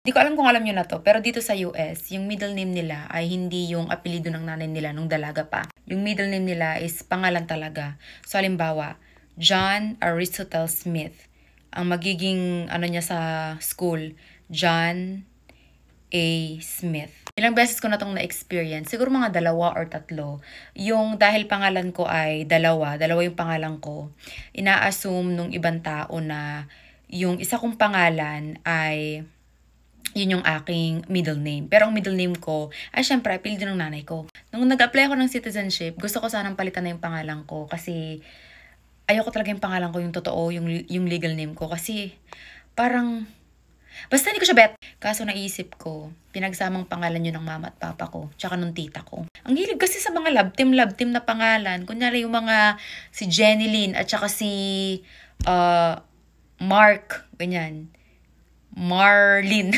Di ko alam kung alam niyo na 'to, pero dito sa US, yung middle name nila ay hindi yung apelyido ng nanay nila nung dalaga pa. Yung middle name nila is pangalan talaga. So, halimbawa, John Aristotle Smith. Ang magiging ano niya sa school, John A. Smith. Ilang beses ko na itong na-experience, siguro mga 2 or 3, yung dahil pangalan ko ay dalawa yung pangalan ko, ina-assume nung ibang tao na yung isa kong pangalan ay yun yung aking middle name. Pero ang middle name ko ay syempre apelyido ng nanay ko. Nung nag-apply ako ng citizenship, gusto ko sanang palitan na yung pangalan ko kasi ayoko talaga yung pangalan ko, yung totoo, yung legal name ko. Kasi parang, basta hindi ko siya bet. Kaso naisip ko, pinagsamang pangalan yun ng mama at papa ko, tsaka nung tita ko. Ang hilig kasi sa mga love team na pangalan. Kunyari yung mga si Jenny Lynn at tsaka si Mark, ganyan. Marlene.